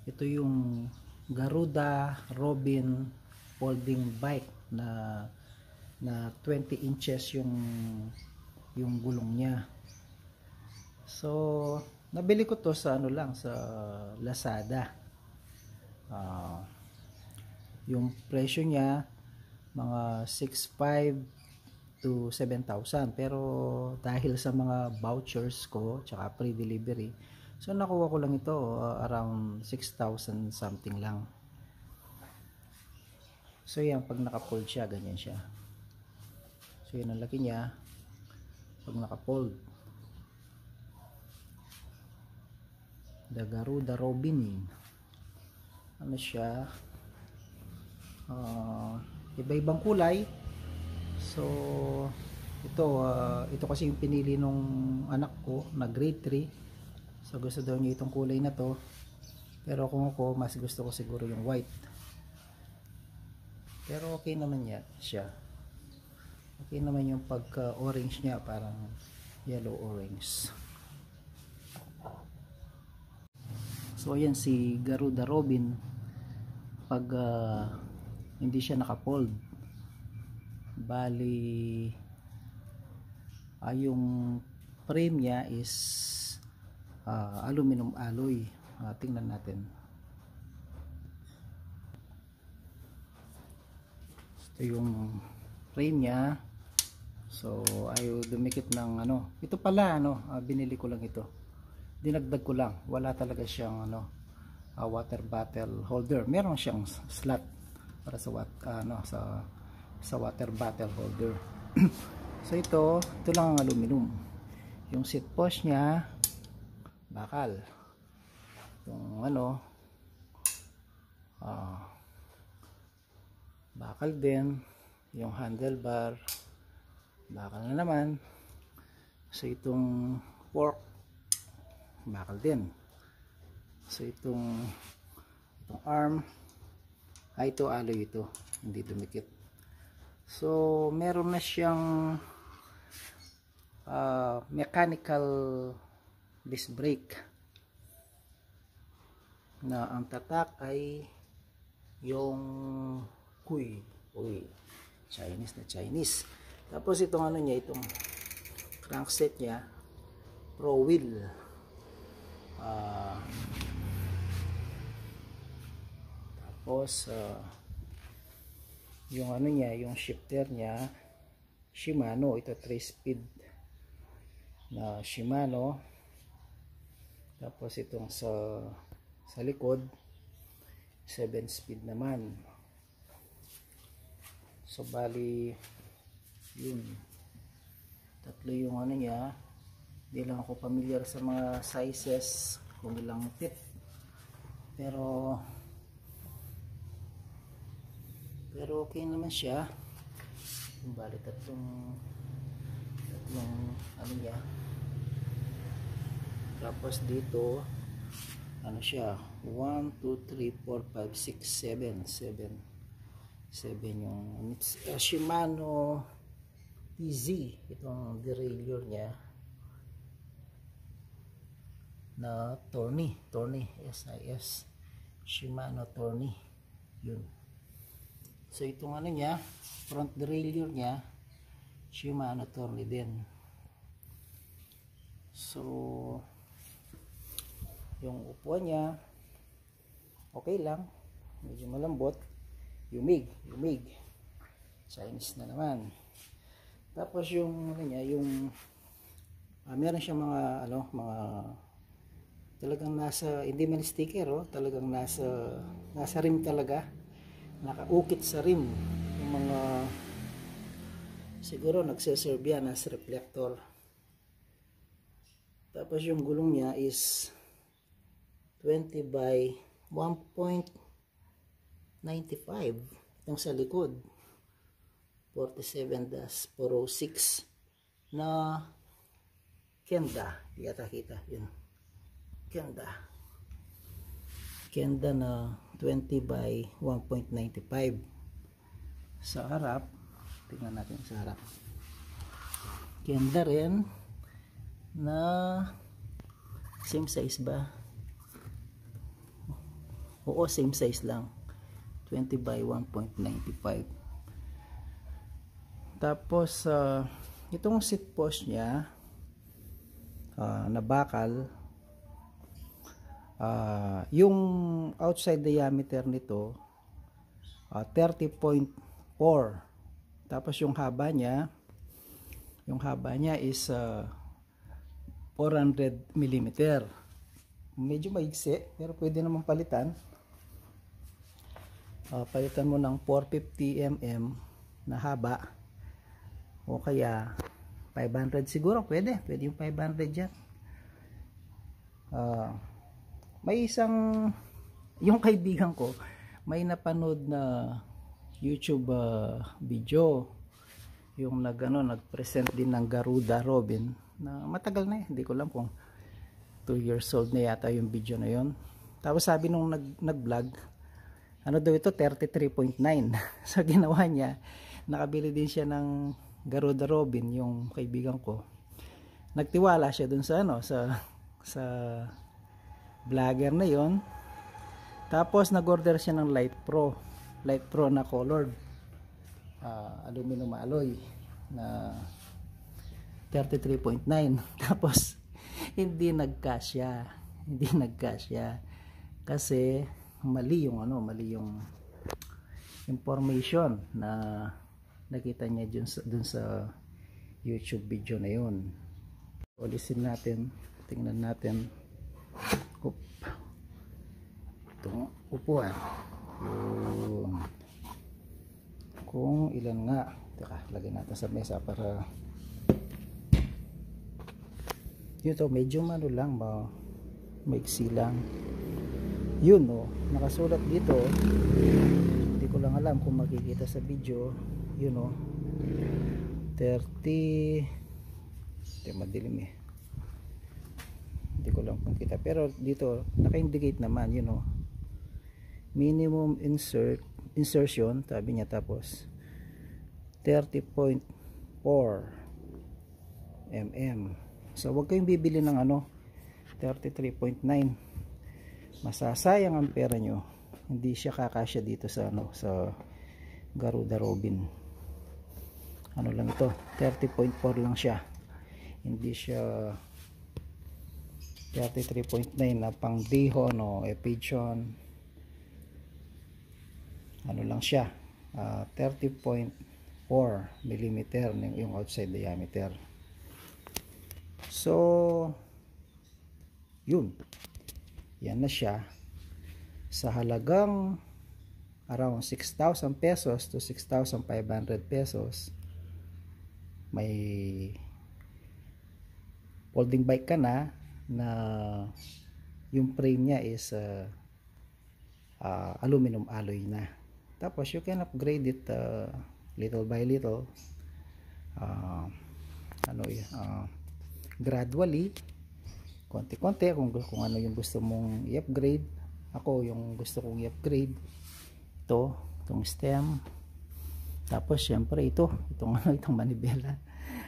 Ito yung Garuda Robin folding bike na 20 inches yung gulong niya. So nabili ko to sa ano lang, sa Lazada. Yung presyo niya mga 6,500 to 7,000, pero dahil sa mga vouchers ko tsaka free delivery, so nakuha ko lang ito around 6,000 something lang. So yan, pag naka-fold siya, ganyan siya. So yun ang laki niya pag naka-fold. The Garuda Robin, ano siya, iba-ibang kulay. So ito kasi yung pinili nung anak ko na grade 3. So gusto daw niya itong kulay na to, pero kung ako, mas gusto ko siguro yung white. Pero okay naman siya. Okay naman yung pagka orange niya, parang yellow orange. So ayan si Garuda Robin, pag hindi siya naka-fold, bali yung frame niya is aluminum alloy. Tingnan natin. Ito yung frame niya. So ayaw dumikit ng ano. Ito pala binili ko lang ito. Dinagdag ko lang. Wala talaga siyang water bottle holder. Meron siyang slot para sa water bottle holder. So ito lang ang aluminum. Yung seat post niya bakal. Yung bakal din. Yung handlebar bakal na naman. So itong fork bakal din. So itong arm ito alloy, ito hindi dumikit. So meron na siyang mechanical disc brake na ang tatak ay yung Chinese na Chinese. Tapos itong itong crankset niya pro wheel. Tapos yung yung shifter niya Shimano, ito 3-speed na Shimano. Tapos itong sa likod 7-speed naman. So bali yun, tatlo yung niya. Hindi lang ako familiar sa mga sizes kung ilang tip, pero okay naman siya. Bali tatlong niya. Tapos dito siya 1, 2, 3, 4, 5, 6, 7 yung Shimano TZ. Itong derailleur niya na Tourney SIS Shimano Tourney yun. So itong niya, front derailleur niya Shimano Tourney din. So yung upuan niya okay lang, medyo malambot. Humig Chinese na naman. Tapos yung yung meron siyang mga talagang nasa, hindi man sticker, talagang nasa rim talaga, nakaukit sa rim yung mga, siguro nagseserve yan as reflector. Tapos yung gulong niya is 20 by 1.95. Itong sa likod 47-406 na Kenda, di ata kita yun, Kenda na 20 by 1.95. Sa harap, tingnan natin sa harap, Kenda rin na same size ba, Oo, same size lang. 20 by 1.95. Tapos itong seat post niya na bakal, yung outside diameter nito 30.4. Tapos yung haba niya is 400 mm. Medyo maigsi pero pwede namang palitan. Palitan mo ng 450 mm na haba, o kaya 500 siguro, pwede yung 500 dyan. May yung kaibigan ko may napanood na YouTube video, yung nag-present din ng Garuda Robin, na matagal na hindi ko alam kung 2 years old na yata yung video na yon. Tapos sabi nung nag-vlog, ano daw ito, 33.9. So ginawa niya, nakabili din siya ng Garuda Robin, yung kaibigan ko. Nagtiwala siya dun sa sa vlogger na yon. Tapos nag-order siya ng Light Pro na colored aluminum alloy na 33.9. Tapos hindi nagkasya kasi mali yung information na nakita niya dun sa YouTube video na yun. Ulisin natin, tingnan natin itong upuan kung ilan nga. Teka, lagyan natin sa mesa para yun to, medyo lang maiksi lang. Yun nakasulat dito, hindi ko lang alam kung makikita sa video. Yun 30, madilim hindi ko lang kung kita, pero dito naka-indicate naman, minimum insertion sabi niya, tapos 30.4 mm. So wag kayong bibili ng 33.9, masasayang ang pera nyo. Hindi siya kakasya dito sa sa Garuda Robin. Lang ito, 30.4 lang siya, hindi siya 33.9 na pang Dihon o Epigeon. Lang siya, 30.4 mm yung outside diameter. So yun, yan na siya sa halagang around 6,000 pesos to 6,500 pesos. May folding bike ka na yung frame niya is aluminum alloy na. Tapos you can upgrade it little by little, gradually, konti-konti, kung ano yung gusto mong i-upgrade. Ako yung gusto kong i-upgrade itong stem. Tapos syempre itong manibela,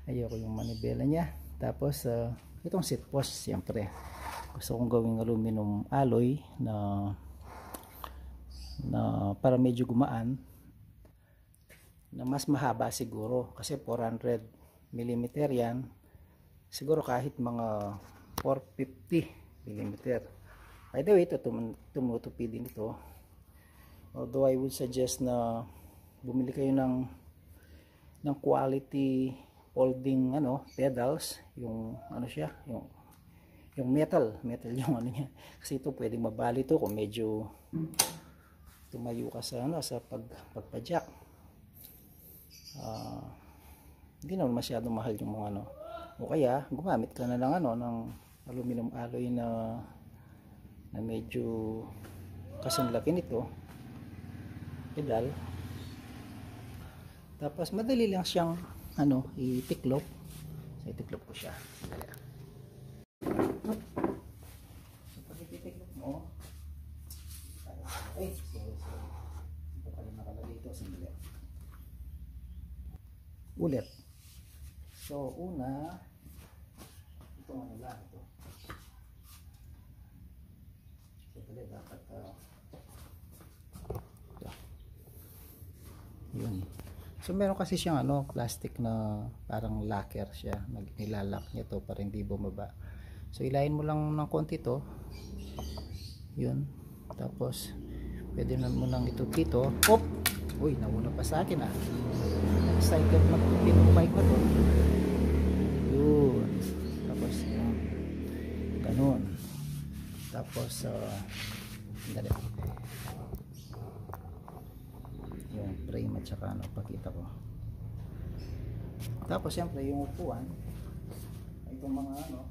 ayoko yung manibela niya. Tapos itong seat post, syempre gusto kong gawing aluminum alloy na para medyo gumaan, na mas mahaba siguro, kasi 400 mm yan. Siguro kahit mga 450 mm. By the way, ito tumutupi din ito. Although I would suggest na bumili kayo ng quality folding pedals, yung siya, yung metal yung niya, kasi ito pwedeng mabali to kung medyo tumayo ka sa pagpa-jack. Hindi naman masyadong mahal yung mga o kaya gumamit ka na ng ng aluminum alloy na medyo kasing laki nito pedal. Tapos madali lang siyang itiklop. So itiklop ko siya. So pag itiklop mo, ito pala nakalagay ito, sandali ulit. So una, itong lang ito. So dapat Ito. Yun. So meron kasi siyang ano, plastic na parang lacquer siya. Nilalak niya to para hindi bumaba. So ilayin mo lang ng konti to. Yun. Tapos pwede na mo nang ito dito. Op! Uy, nauna pa sa akin ah. Excited magpipin ng bike na to. Yun. Tapos ganun. Tapos dali. Yung frame at saka ano, pakita ko. Tapos siyempre yung upuan, itong mga ano,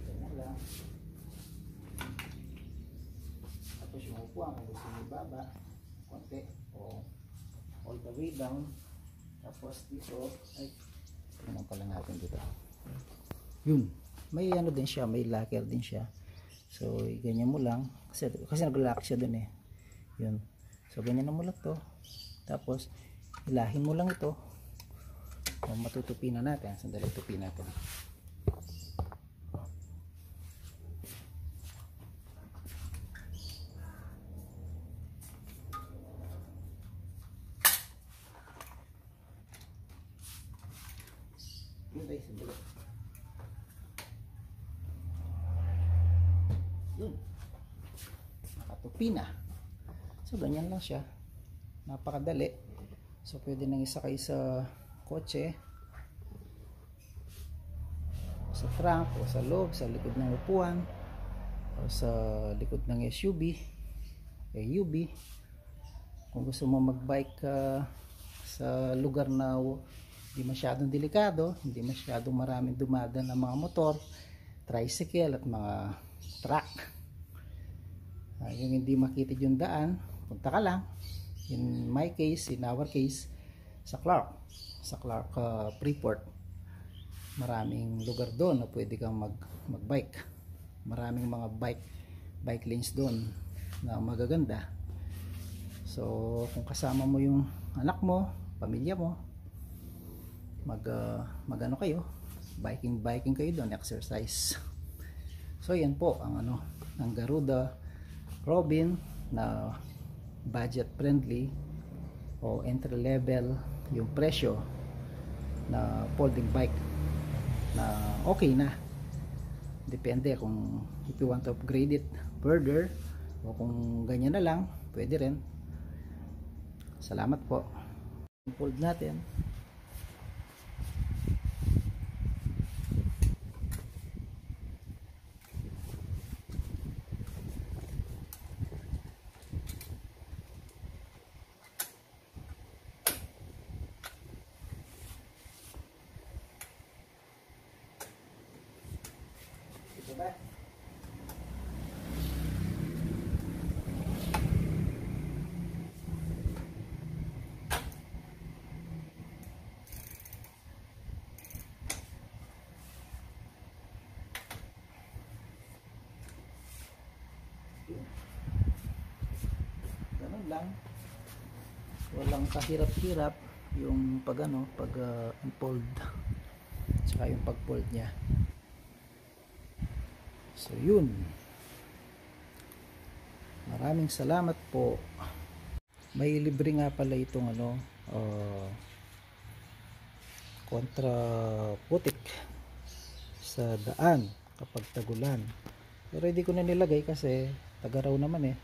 ganyan lang. Tapos yung upuan, kung gusto nyo baba konti o all the way down. Tapos dito ay tingnan pala natin dito. Yun, may ano din siya, may lacquer din siya. So ganyan mo lang kasi nag-lock siya dun eh. Yun. So ganyan na mo lang to. Tapos ilahin mo lang ito. O, matutupi na natin. Sandali, tupi natin. Yun guys, sandali. Yun. Nakatupi na. So ganyan lang siya, napakadali. So pwede nang isakay sa kotse, sa trunk o sa loob, sa likod ng upuan o sa likod ng SUV, AUV. Kung gusto mo magbike sa lugar na hindi masyadong delikado, hindi masyadong maraming dumadaan ng mga motor, tricycle at mga truck, yung hindi makitid yung daan, punta ka lang. In my case, in our case, sa Clark Freeport, maraming lugar doon na pwede kang magbike. Maraming mga bike lanes doon na magaganda. So kung kasama mo yung anak mo, pamilya mo, magano kayo, biking kayo doon, exercise. So yan po ang ano, ang Garuda Robin na budget friendly o entry level yung presyo na folding bike na okay na. Depende kung if you want to upgrade it further o kung ganyan na lang, pwede rin. Salamat po. Fold natin. Diba? Ganun lang. Walang kahirap-hirap yung pag unfold saka yung pag-fold niya. So yun. Maraming salamat po. May libre nga pala itong kontra putik sa daan kapag tagulan. Pero hindi ko na nilagay kasi taga-raw naman eh.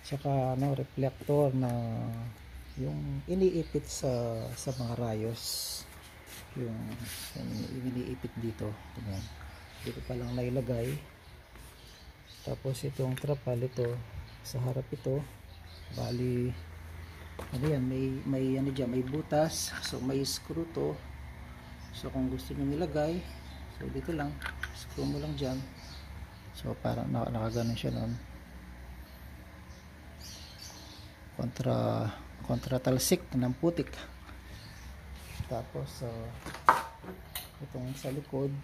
Tsaka reflector na yung iniipit sa mga rayos. Yung iniipit dito. Ayan. Dito pa lang nailagay. Tapos itong trapal ito sa harap ito. Bali ano yan, may ano dyan, may butas. So may screw to. So kung gusto niyo nilagay, so dito lang, screw mo lang dyan. So parang nakaganon siya noon. Kontra talsik ng putik. Tapos itong sa likod,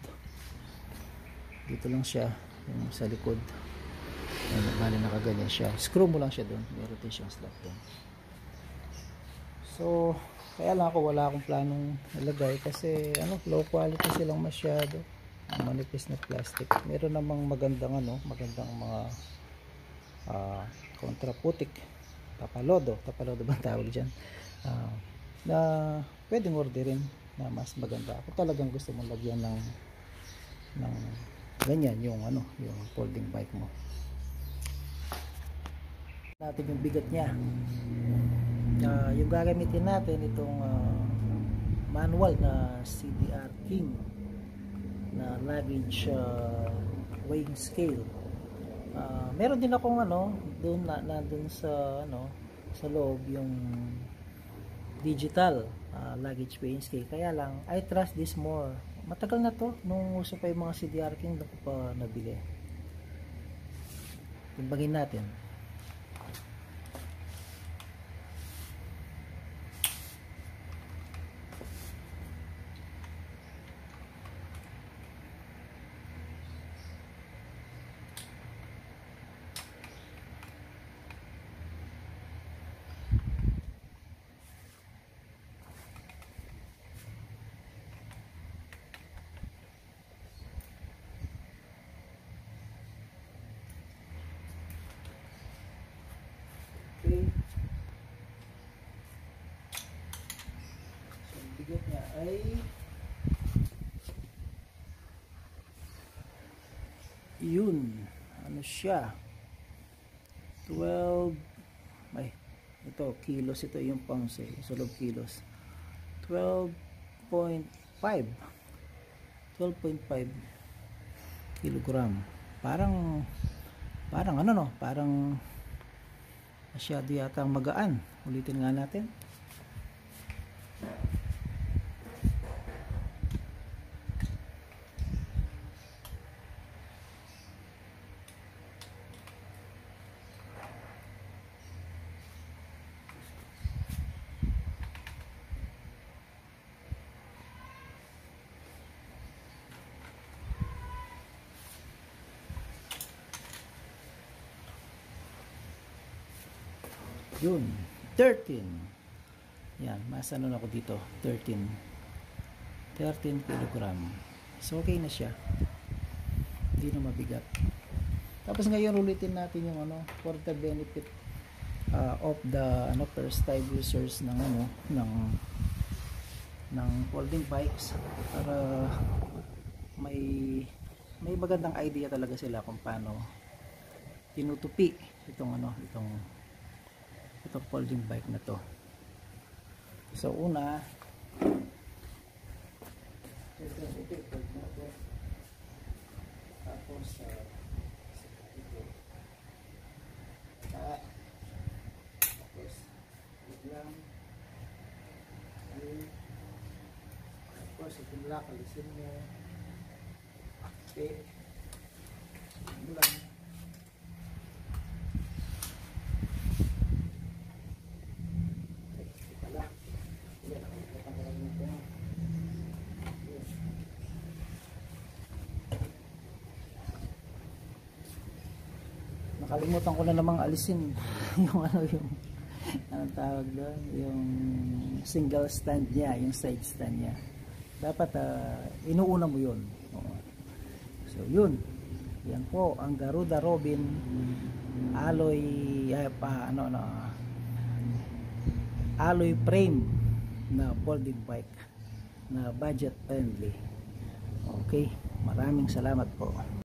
dito lang siya, yung sa likod. Bali nakaganyan siya. Screw mo lang siya doon. Meron din siyang slot doon. So kaya lang ako, wala akong planong ilagay kasi low quality silang masyado, manipis na plastic. Meron namang magandang magandang mga kontra putik, tapalodo ba ang tawag dyan, na pwedeng orderin na mas maganda. Kung talagang gusto mong lagyan ng ganyan yung yung folding bike mo. Natin yung bigat niya. Yung gagamitin natin itong manual na CDR King na luggage weighing scale. Meron din akong doon nandun sa sa loob yung digital luggage weighing scale. Kaya lang I trust this more. Matagal na to, nung uso pa yung mga CDR King, doon ko pa nabili. Timbangin natin. Okay. So, ang bigat niya ay yun. Ano siya? 12 ay, ito, kilos ito yung pounds sa loob kilos. 12.5 kilogram. Parang parang masyado yata magaan. Ulitin nga natin. Yun, 13. Yan, masano na ako dito, 13 kilogram. So okay na siya. Hindi na mabigat. Tapos ngayon ulitin natin yung for the benefit of the first time users ng ng folding bikes, para may magandang idea talaga sila kung paano tinutupi itong folding bike na to. So una, tapos tapos biglang tapos itinlak, alisin mo. Okay, biglang nakalimutan ko na namang alisin yung anong tawag doon, yung single stand niya, yung side stand niya. Dapat inuuna mo yun. So yun, yan po ang Garuda Robin alloy alloy frame na folding bike na budget friendly. Okay, maraming salamat po.